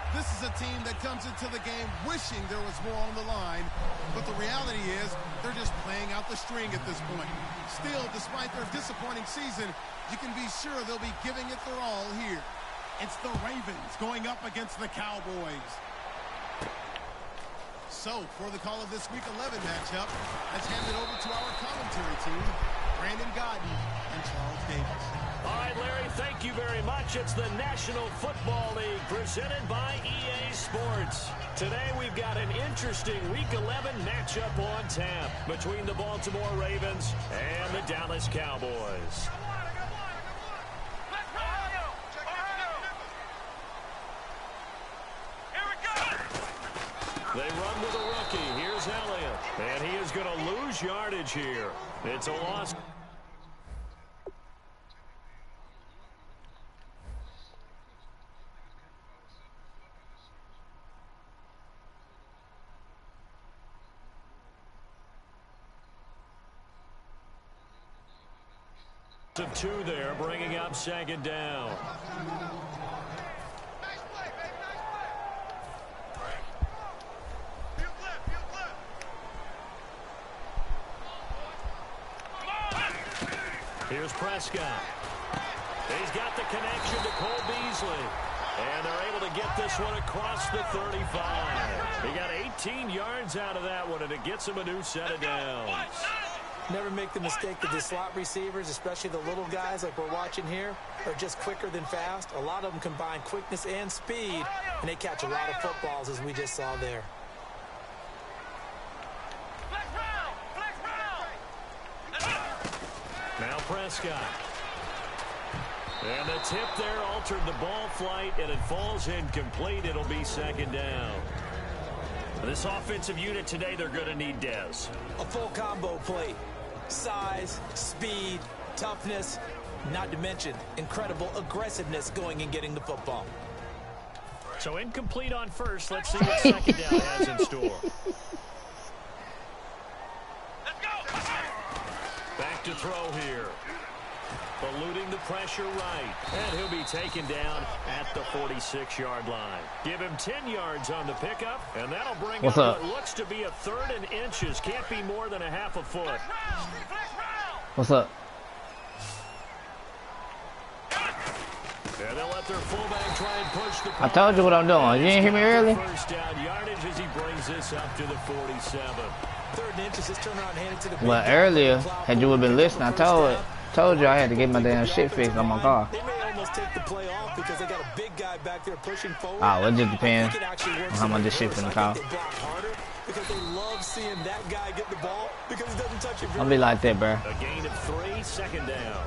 This is a team that comes into the game wishing there was more on the line, but the reality is they're just playing out the string at this point. Still, despite their disappointing season, you can be sure they'll be giving it their all here. It's the Ravens going up against the Cowboys. So, for the call of this Week 11 matchup, let's hand it over to our commentary team, Brandon Godden and Charles Davis. All right, Larry, thank you very much. It's the National Football League presented by EA Sports. Today we've got an interesting Week 11 matchup on tap between the Baltimore Ravens and the Dallas Cowboys. They run with a rookie. Here's Elliott. And he is going to lose yardage here. It's a loss. Of two there, bringing up second down. Here's Prescott. He's got the connection to Cole Beasley. And they're able to get this one across the 35. He got 18 yards out of that one, and it gets him a new set of downs. Never make the mistake that the slot receivers, especially the little guys like we're watching here, are just quicker than fast. A lot of them combine quickness and speed, and they catch a lot of footballs, as we just saw there. Now Prescott. And the tip there altered the ball flight, and it falls incomplete. It'll be second down. This offensive unit today, they're going to need Dez. A full combo play. Size, speed, toughness, not to mention incredible aggressiveness going and getting the football. So incomplete on first. Let's see what second down has in store. Let's go. Back to throw here. Eluding the pressure right. And he'll be taken down at the 46-yard line. Give him 10 yards on the pickup, and that'll bring up what looks to be a third and inches. Can't be more than a half a foot. What's up? And they'll let their fullback try and push the I told you what I'm doing. You didn't hear me earlier? First down yardage as he brings this up to the 47. Third and inches, just turn around and hand it to the well, earlier, had you been listening, I told you I had to get my damn shit fixed on my car. They may almost take the play off because they got a big guy back there pushing forward. Oh, it just depends on how much this shit's in the car. Because they love seeing that guy get the ball because he doesn't touch it. I'll be like that, bro. A gain of 3, second down.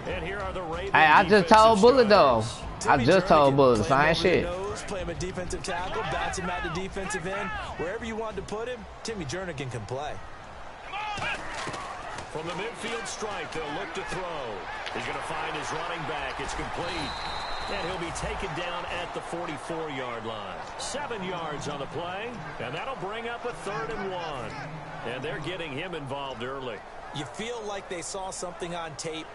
And here are the Ravens. Hey, I just told Bullet though. I just told Bullet the same shit. Play him a defensive tackle, bounce him out the defensive end. Wherever you wanted to put him, Timmy Jernigan can play. From the midfield stripe, they'll look to throw. He's going to find his running back. It's complete. And he'll be taken down at the 44-yard line. 7 yards on the play, and that'll bring up a 3rd and 1. And they're getting him involved early. You feel like they saw something on tape,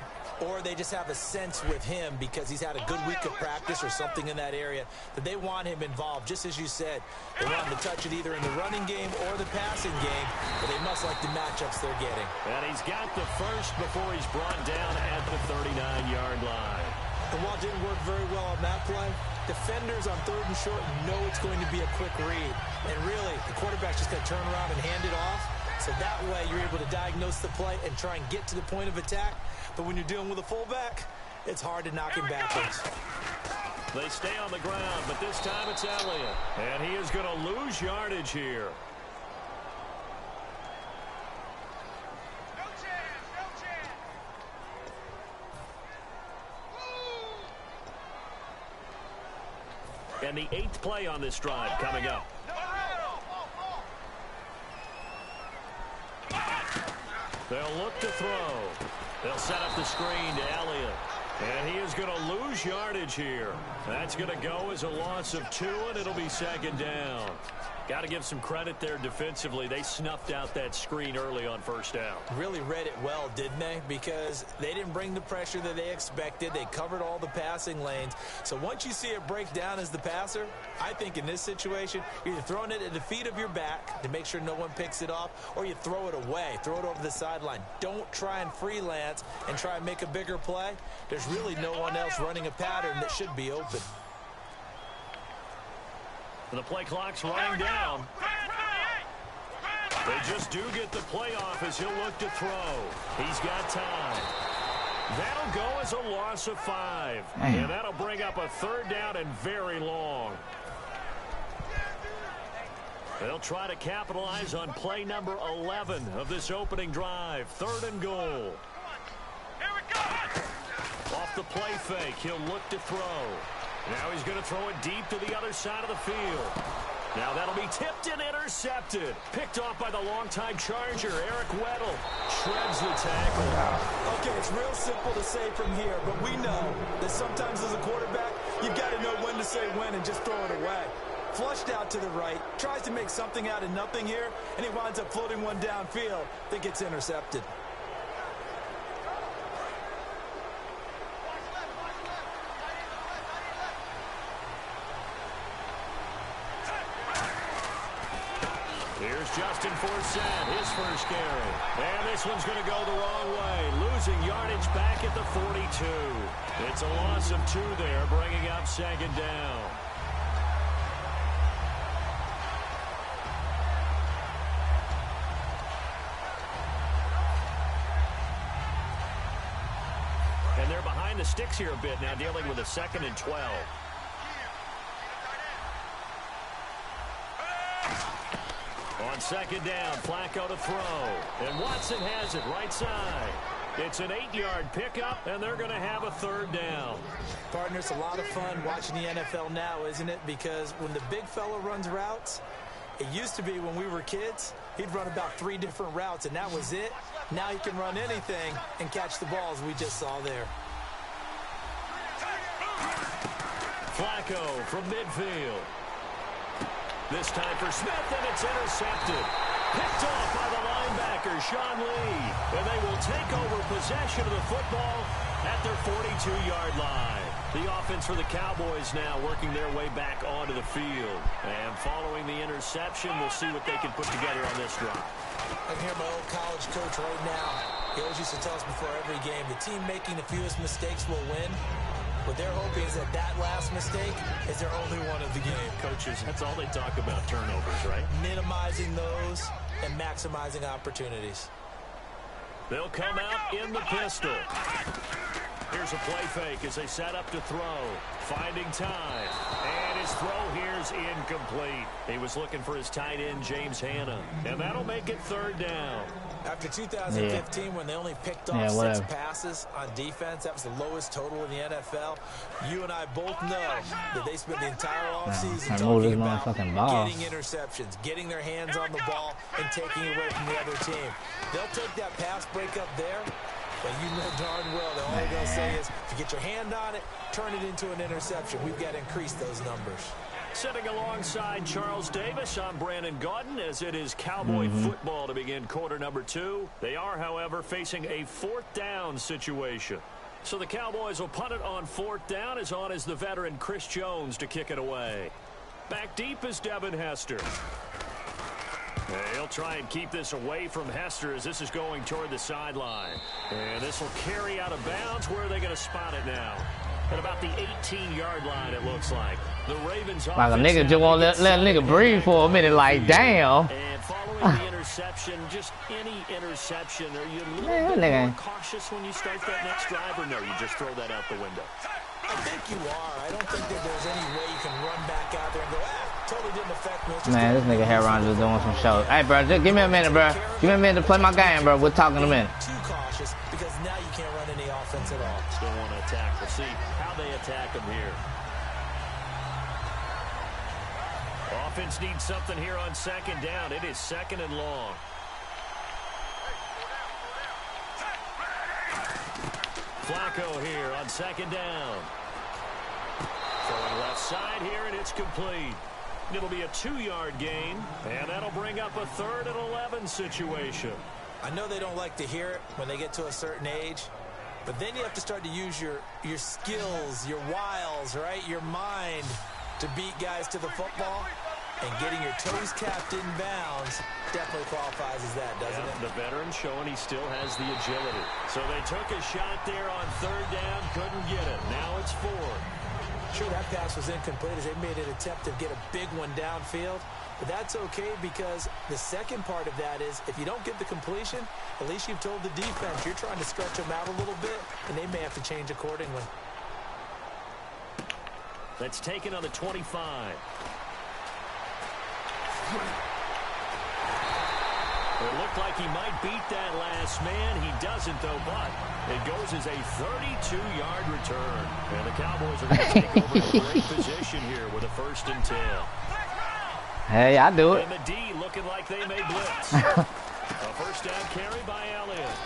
or they just have a sense with him because he's had a good week of practice or something in that area that they want him involved. Just as you said, they want him to touch it either in the running game or the passing game, but they must like the matchups they're getting. And he's got the first before he's brought down at the 39-yard line. And while it didn't work very well on that play, defenders on 3rd and short know it's going to be a quick read. And really, the quarterback's just going to turn around and hand it off. So that way you're able to diagnose the play and try and get to the point of attack. But when you're dealing with a fullback, it's hard to knock him backwards. They stay on the ground, but this time it's Elliott. And he is going to lose yardage here. No chance, no chance. And the 8th play on this drive coming up. They'll look to throw. They'll set up the screen to Elliott. And he is going to lose yardage here. That's going to go as a loss of 2, and it'll be second down. Got to give some credit there defensively. They snuffed out that screen early on first down. Really read it well, didn't they? Because they didn't bring the pressure that they expected. They covered all the passing lanes. So once you see it break down as the passer, I think in this situation, you're either throwing it at the feet of your back to make sure no one picks it off, or you throw it away, throw it over the sideline. Don't try and freelance and try and make a bigger play. There's really no one else running a pattern that should be open. The play clock's running down. They just do get the play off as he'll look to throw. He's got time. That'll go as a loss of 5. And that'll bring up a third down and very long. They'll try to capitalize on play number 11 of this opening drive. 3rd and goal. Off the play fake, he'll look to throw. Now he's going to throw it deep to the other side of the field. Now that'll be tipped and intercepted. Picked off by the longtime Charger, Eric Weddle. Shreds the tackle. Okay, it's real simple to say from here, but we know that sometimes as a quarterback, you've got to know when to say when and just throw it away. Flushed out to the right, tries to make something out of nothing here, and he winds up floating one downfield that gets intercepted. Here's Justin Forsett, his first carry. And this one's going to go the wrong way, losing yardage back at the 42. It's a loss of 2 there, bringing up 2nd down. And they're behind the sticks here a bit now, dealing with a 2nd and 12. On 2nd down, Flacco to throw. And Watson has it right side. It's an 8-yard pickup, and they're going to have a 3rd down. Partner, it's a lot of fun watching the NFL now, isn't it? Because when the big fella runs routes, it used to be when we were kids, he'd run about 3 different routes, and that was it. Now he can run anything and catch the balls we just saw there. Flacco from midfield. This time for Smith, and it's intercepted. Picked off by the linebacker, Sean Lee. And they will take over possession of the football at their 42-yard line. The offense for the Cowboys now working their way back onto the field. And following the interception, we'll see what they can put together on this drive. I can hear my old college coach right now. He always used to tell us before every game, the team making the fewest mistakes will win. What they're hoping is that that last mistake is their only one of the game. Coaches, that's all they talk about, turnovers, right? Minimizing those and maximizing opportunities. They'll come out in the pistol. Here's a play fake as they set up to throw. Finding time. And his throw here's incomplete. He was looking for his tight end, James Hanna. And that'll make it 3rd down. After 2015, when they only picked off 6 passes on defense, that was the lowest total in the NFL. You and I both know that they spent the entire offseason talking about getting interceptions, getting their hands on the ball, and taking it away from the other team. They'll take that pass breakup there, but you know darn well that all they're going to say is, if you get your hand on it, turn it into an interception. We've got to increase those numbers. Sitting alongside Charles Davis, I'm Brandon Gaudin, as it is Cowboy football to begin quarter number 2. They are, however, facing a 4th down situation. So the Cowboys will punt it on 4th down, as on is the veteran Chris Jones to kick it away. Back deep is Devin Hester. He'll try and keep this away from Hester as this is going toward the sideline. And this will carry out of bounds. Where are they going to spot it now? At about the 18-yard line, it looks like. The Ravens like a nigga just won't let a nigga breathe for a minute, like, damn. And following the interception, just any interception, are you a little bit more cautious when you start that next drive, or no, you just throw that out the window? I think you are. I don't think that there's any way you can run back out there and go, totally didn't affect me. Man, this nigga Heron just doing some shows. Hey, bro, just give me a minute, bro. Give me a minute to play my game, bro. We'll talk in a minute. Too cautious because now you can't run any offense at all. Still want to attack. We'll see how they attack him here. Offense needs something here on 2nd down. It is 2nd and long. Flacco here on 2nd down. Throwing left side here, and it's complete. It'll be a 2-yard gain, and that'll bring up a 3rd and 11 situation. I know they don't like to hear it when they get to a certain age, but then you have to start to use your skills, your wiles, right, your mind to beat guys to the football. And getting your toes capped in bounds definitely qualifies as that, doesn't it? The veteran showing he still has the agility. So they took a shot there on 3rd down, couldn't get it. Now it's 4th. Sure, that pass was incomplete as they made an attempt to get a big one downfield. But that's okay because the second part of that is if you don't get the completion, at least you've told the defense you're trying to stretch them out a little bit, and they may have to change accordingly. That's taken on the 25. It looked like he might beat that last man. He doesn't, though, but it goes as a 32-yard return. And the Cowboys are going to take over a great position here with a 1st and 10. Hey, I do it. And the D looking like they may blitz. A 1st down carry by Elliott.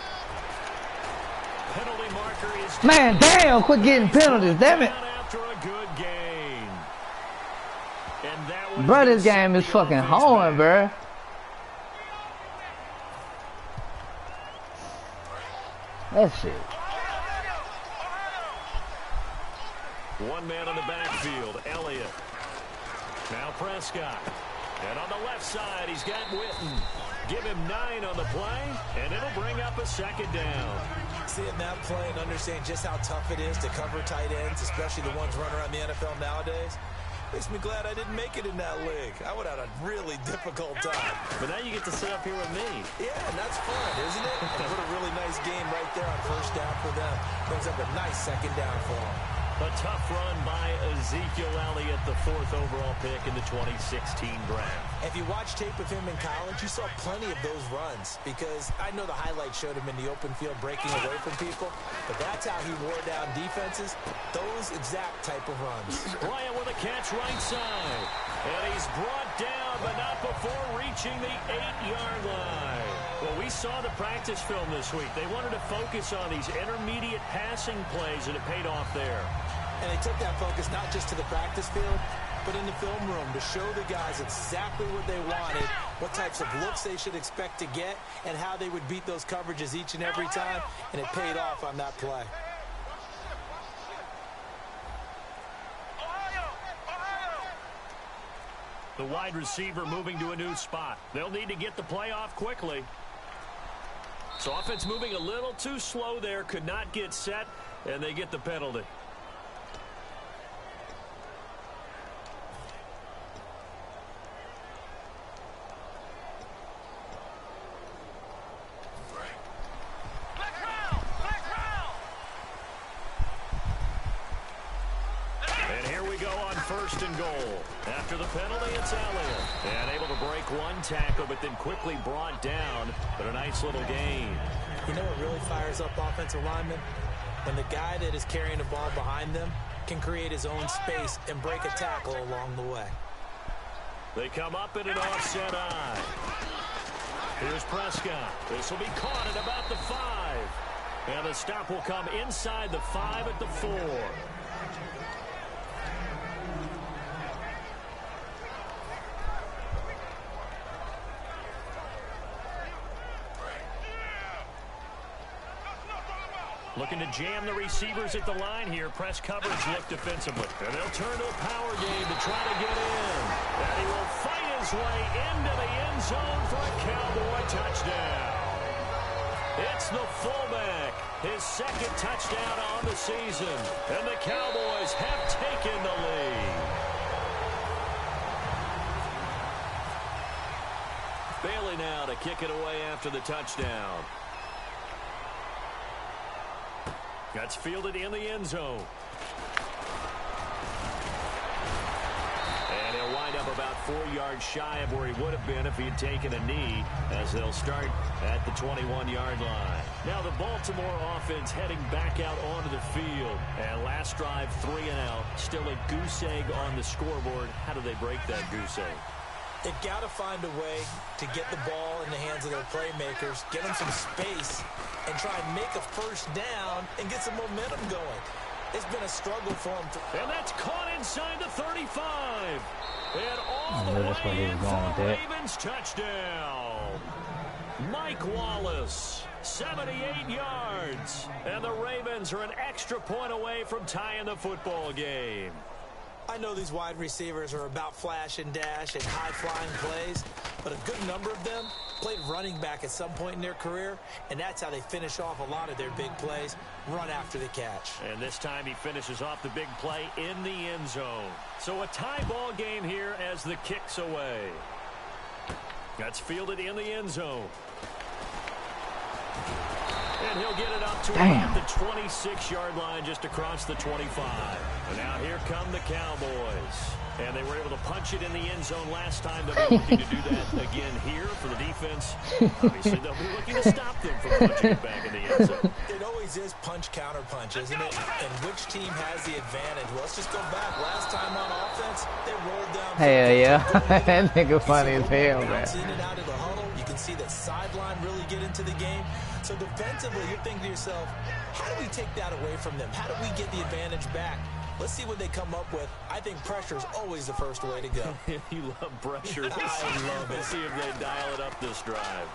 Penalty marker is... Man, damn, quit getting penalties, damn it. After a good gain. And that was Bro, this game is fucking hard, bro. That shit. One man on the backfield, Elliott. Now Prescott. And on the left side, he's got Witten. Give him 9 on the play, and it'll bring up a 2nd down. Seeing that play and understanding just how tough it is to cover tight ends, especially the ones running around the NFL nowadays, makes me glad I didn't make it in that league. I would have had a really difficult time. But now you get to sit up here with me. Yeah, and that's fun, isn't it? And put a really nice game right there on 1st down for them. Brings up a nice 2nd down for them. A tough run by Ezekiel Elliott, the 4th overall pick in the 2016 draft. If you watch tape of him in college, you saw plenty of those runs because I know the highlights showed him in the open field breaking away from people, but that's how he wore down defenses, those exact type of runs. Bryant with a catch right side, and he's brought down, but not before reaching the 8-yard line. Well, we saw the practice film this week. They wanted to focus on these intermediate passing plays, and it paid off there. And they took that focus not just to the practice field, but in the film room to show the guys exactly what they wanted, what types of looks they should expect to get, and how they would beat those coverages each and every time, and it paid off on that play. The wide receiver moving to a new spot. They'll need to get the play off quickly. So offense moving a little too slow there, could not get set, and they get the penalty. And here we go on 1st and goal. After the penalty, it's Elliott. And able to break one tackle, but then quickly brought down. But a nice little gain. You know what really fires up offensive linemen? When the guy that is carrying the ball behind them can create his own space and break a tackle along the way. They come up in an offset eye. Here's Prescott. This will be caught at about the 5. And the stop will come inside the 5 at the 4. Looking to jam the receivers at the line here. Press coverage look defensively. And they'll turn to a power game to try to get in. And he will fight his way into the end zone for a Cowboy touchdown. It's the fullback. His 2nd touchdown on the season. And the Cowboys have taken the lead. Bailey now to kick it away after the touchdown. That's fielded in the end zone. And he'll wind up about 4 yards shy of where he would have been if he had taken a knee, as they'll start at the 21-yard line. Now the Baltimore offense heading back out onto the field. And last drive, 3 and out. Still a goose egg on the scoreboard. How do they break that goose egg? They've got to find a way to get the ball in the hands of their playmakers, get them some space, and try and make a 1st down and get some momentum going. It's been a struggle for him. And that's caught inside the 35. And all the that's where way they in were going for with a that. Ravens touchdown. Mike Wallace, 78 yards. And the Ravens are an extra point away from tying the football game. I know these wide receivers are about flash and dash and high-flying plays, but a good number of them played running back at some point in their career, and that's how they finish off a lot of their big plays, run after the catch. And this time he finishes off the big play in the end zone. So a tie ball game here as the kick's away. That's fielded in the end zone. And he'll get it up to about the 26-yard line just across the 25. And now here come the Cowboys. And they were able to punch it in the end zone last time. They'll be looking to do that again here for the defense. Obviously, they'll be looking to stop them from punching it back in the end zone. It always is punch-counter-punch, isn't it? And which team has the advantage? Well, let's just go back. Last time on offense, they rolled down. Hell yeah. That nigga funny as hell, man. In and out of the huddle. You can see that sideline really get into the game. So defensively, you're thinking to yourself, how do we take that away from them? How do we get the advantage back? Let's see what they come up with. I think pressure is always the first way to go. You love pressure. I love it. Let's see if they dial it up this drive.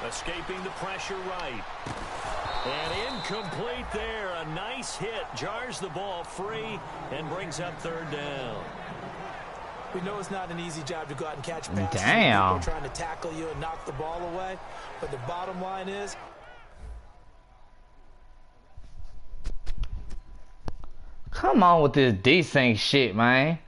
Escaping the pressure right. And incomplete there. A nice hit. Jars the ball free and brings up third down. We know it's not an easy job to go out and catch passes. Damn. People trying to tackle you and knock the ball away. But the bottom line is, come on with this desync shit, man.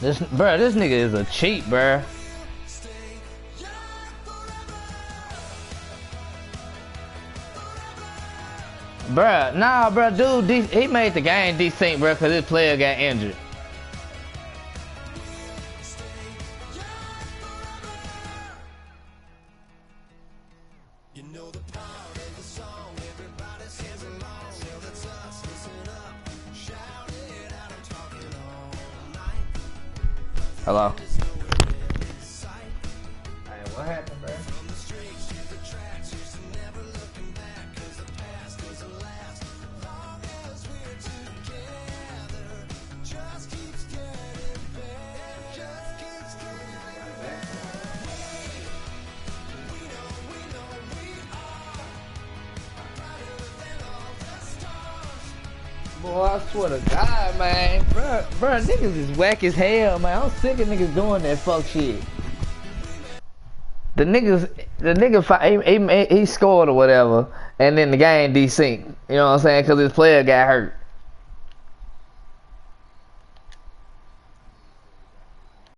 This nigga is a cheat, bruh. Bruh, nah, bruh, dude, he made the game desync, bruh, cause his player got injured. Hello. Hey, what happened, bro? Boy, I swear to God, man. Bruh, niggas is whack as hell, man. I'm sick of niggas doing that fuck shit. The nigga, he scored or whatever, and then the game desync. You know what I'm saying? Because his player got hurt.